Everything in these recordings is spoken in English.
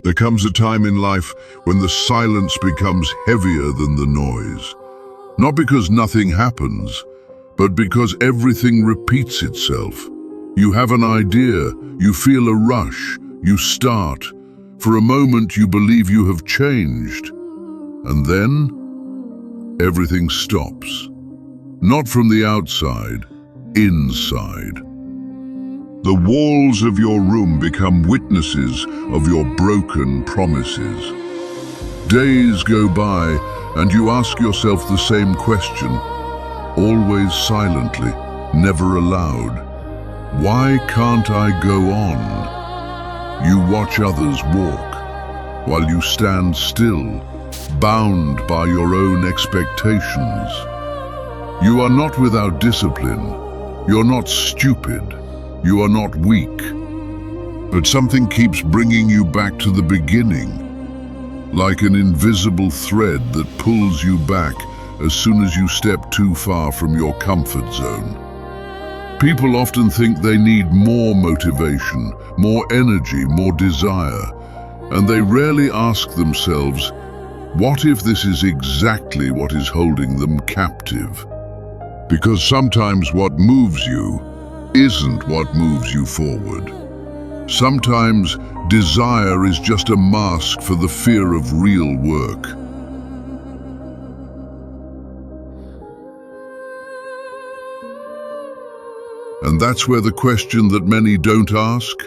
There comes a time in life when the silence becomes heavier than the noise. Not because nothing happens, but because everything repeats itself. You have an idea, you feel a rush, you start. For a moment you believe you have changed. And then, everything stops. Not from the outside, inside. The walls of your room become witnesses of your broken promises. Days go by and you ask yourself the same question, always silently, never aloud. Why can't I go on? You watch others walk, while you stand still, bound by your own expectations. You are not without discipline. You're not stupid. You are not weak, but something keeps bringing you back to the beginning, like an invisible thread that pulls you back as soon as you step too far from your comfort zone. People often think they need more motivation, more energy, more desire, and they rarely ask themselves, what if this is exactly what is holding them captive? Because sometimes what moves you isn't what moves you forward. Sometimes desire is just a mask for the fear of real work. And that's where the question that many don't ask,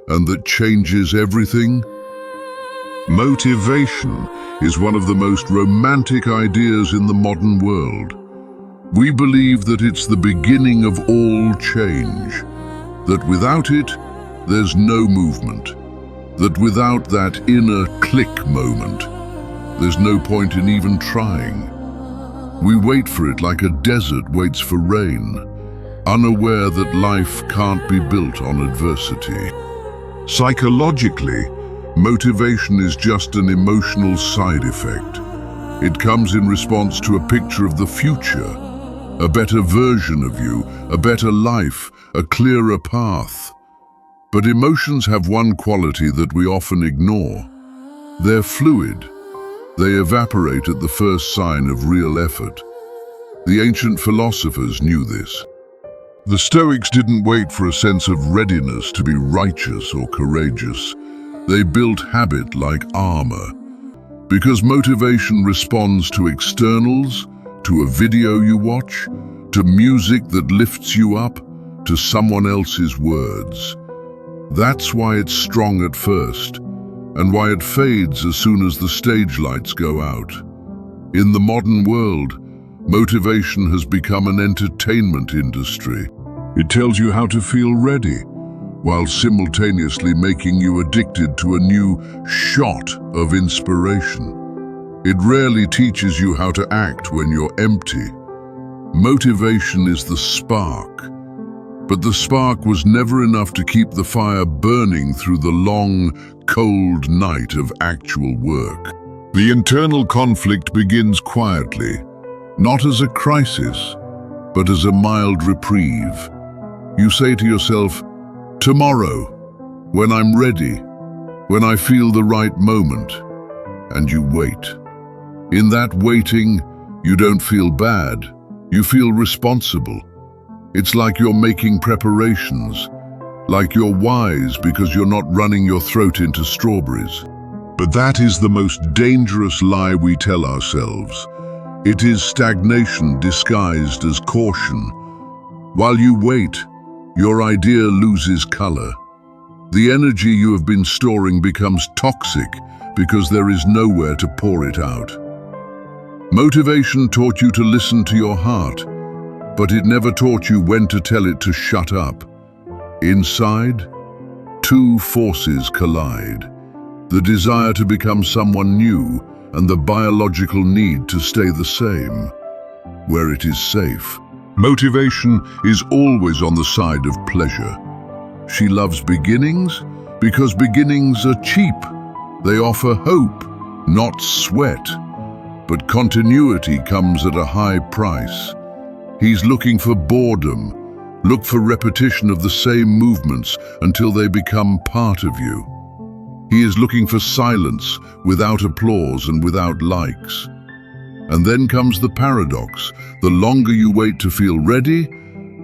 and that changes everything. Motivation is one of the most romantic ideas in the modern world. We believe that it's the beginning of all change, that without it, there's no movement, that without that inner click moment, there's no point in even trying. We wait for it like a desert waits for rain, unaware that life can't be built on adversity. Psychologically, motivation is just an emotional side effect. It comes in response to a picture of the future, a better version of you, a better life, a clearer path. But emotions have one quality that we often ignore. They're fluid. They evaporate at the first sign of real effort. The ancient philosophers knew this. The Stoics didn't wait for a sense of readiness to be righteous or courageous. They built habit like armor. Because motivation responds to externals, to a video you watch, to music that lifts you up, to someone else's words. That's why it's strong at first, and why it fades as soon as the stage lights go out. In the modern world, motivation has become an entertainment industry. It tells you how to feel ready, while simultaneously making you addicted to a new shot of inspiration. It rarely teaches you how to act when you're empty. Motivation is the spark, but the spark was never enough to keep the fire burning through the long, cold night of actual work. The internal conflict begins quietly, not as a crisis, but as a mild reprieve. You say to yourself, tomorrow, when I'm ready, when I feel the right moment, and you wait. In that waiting, you don't feel bad, you feel responsible. It's like you're making preparations, like you're wise because you're not running your throat into strawberries. But that is the most dangerous lie we tell ourselves. It is stagnation disguised as caution. While you wait, your idea loses color. The energy you have been storing becomes toxic because there is nowhere to pour it out. Motivation taught you to listen to your heart, but it never taught you when to tell it to shut up. Inside, two forces collide: the desire to become someone new and the biological need to stay the same, where it is safe. Motivation is always on the side of pleasure. She loves beginnings because beginnings are cheap. They offer hope, not sweat. But continuity comes at a high price. He's looking for boredom. Look for repetition of the same movements until they become part of you. He is looking for silence, without applause and without likes. And then comes the paradox. The longer you wait to feel ready,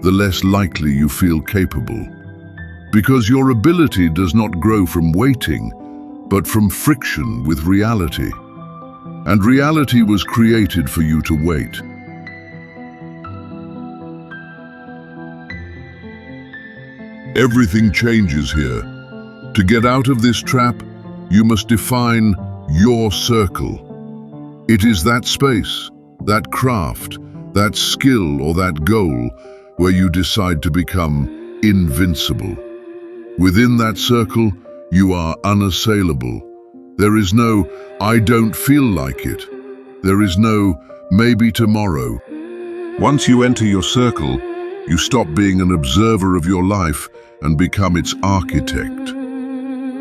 the less likely you feel capable. Because your ability does not grow from waiting, but from friction with reality. And reality was created for you to wait. Everything changes here. To get out of this trap, you must define your circle. It is that space, that craft, that skill or that goal where you decide to become invincible. Within that circle, you are unassailable. There is no, I don't feel like it. There is no, maybe tomorrow. Once you enter your circle, you stop being an observer of your life and become its architect.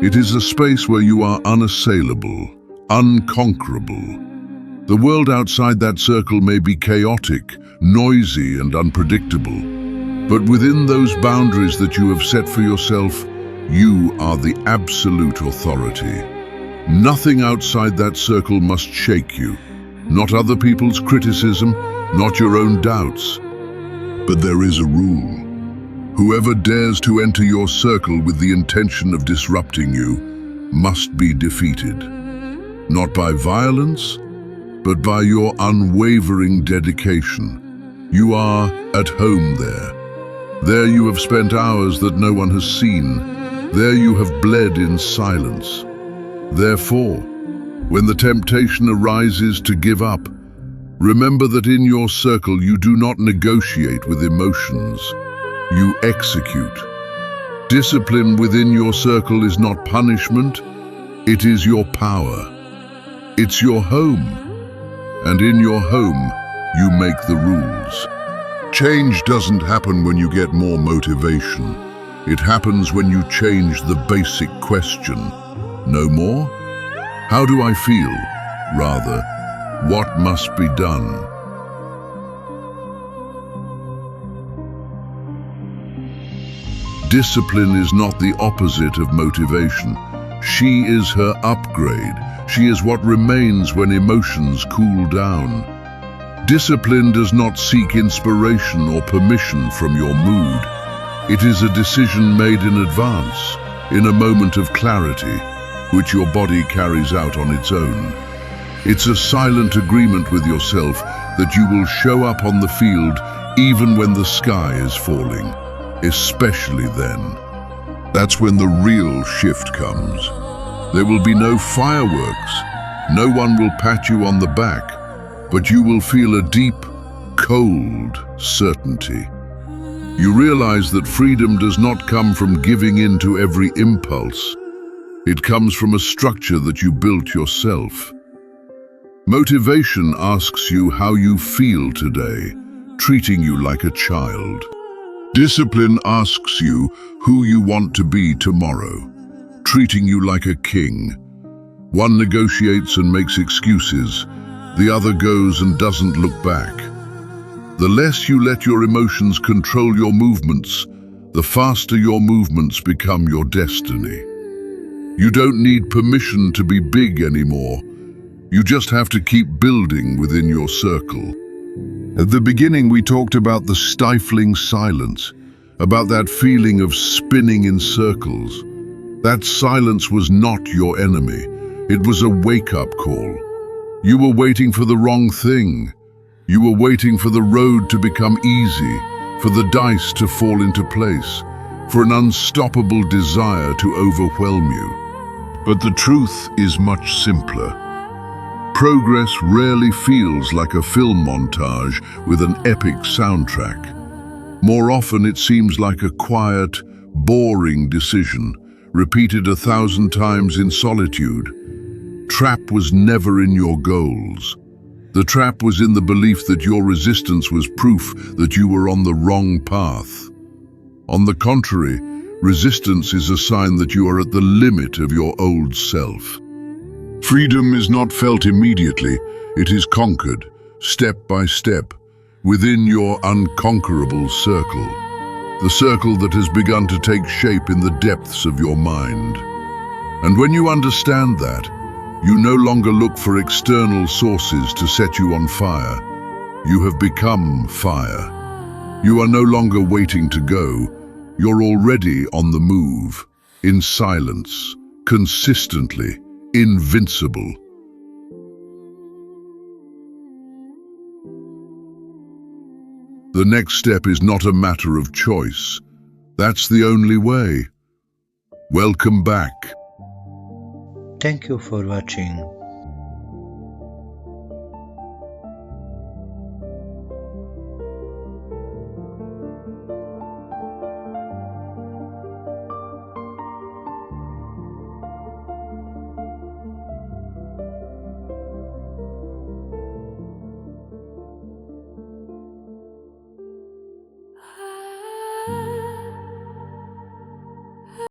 It is a space where you are unassailable, unconquerable. The world outside that circle may be chaotic, noisy, and unpredictable. But within those boundaries that you have set for yourself, you are the absolute authority. Nothing outside that circle must shake you. Not other people's criticism, not your own doubts. But there is a rule. Whoever dares to enter your circle with the intention of disrupting you must be defeated. Not by violence, but by your unwavering dedication. You are at home there. There you have spent hours that no one has seen. There you have bled in silence. Therefore, when the temptation arises to give up, remember that in your circle you do not negotiate with emotions. You execute. Discipline within your circle is not punishment, it is your power. It's your home. And in your home, you make the rules. Change doesn't happen when you get more motivation. It happens when you change the basic question. No more? How do I feel? Rather, what must be done? Discipline is not the opposite of motivation. She is her upgrade. She is what remains when emotions cool down. Discipline does not seek inspiration or permission from your mood. It is a decision made in advance, in a moment of clarity, which your body carries out on its own. It's a silent agreement with yourself that you will show up on the field even when the sky is falling, especially then. That's when the real shift comes. There will be no fireworks, no one will pat you on the back, but you will feel a deep, cold certainty. You realize that freedom does not come from giving in to every impulse. It comes from a structure that you built yourself. Motivation asks you how you feel today, treating you like a child. Discipline asks you who you want to be tomorrow, treating you like a king. One negotiates and makes excuses, the other goes and doesn't look back. The less you let your emotions control your movements, the faster your movements become your destiny. You don't need permission to be big anymore. You just have to keep building within your circle. At the beginning, we talked about the stifling silence, about that feeling of spinning in circles. That silence was not your enemy. It was a wake-up call. You were waiting for the wrong thing. You were waiting for the road to become easy, for the dice to fall into place, for an unstoppable desire to overwhelm you. But the truth is much simpler. Progress rarely feels like a film montage with an epic soundtrack. More often it seems like a quiet, boring decision, repeated 1,000 times in solitude. Trap was never in your goals. The trap was in the belief that your resistance was proof that you were on the wrong path. On the contrary, resistance is a sign that you are at the limit of your old self. Freedom is not felt immediately, it is conquered, step by step, within your unconquerable circle. The circle that has begun to take shape in the depths of your mind. And when you understand that, you no longer look for external sources to set you on fire. You have become fire. You are no longer waiting to go. You're already on the move, in silence, consistently, invincible. The next step is not a matter of choice. That's the only way. Welcome back. Thank you for watching.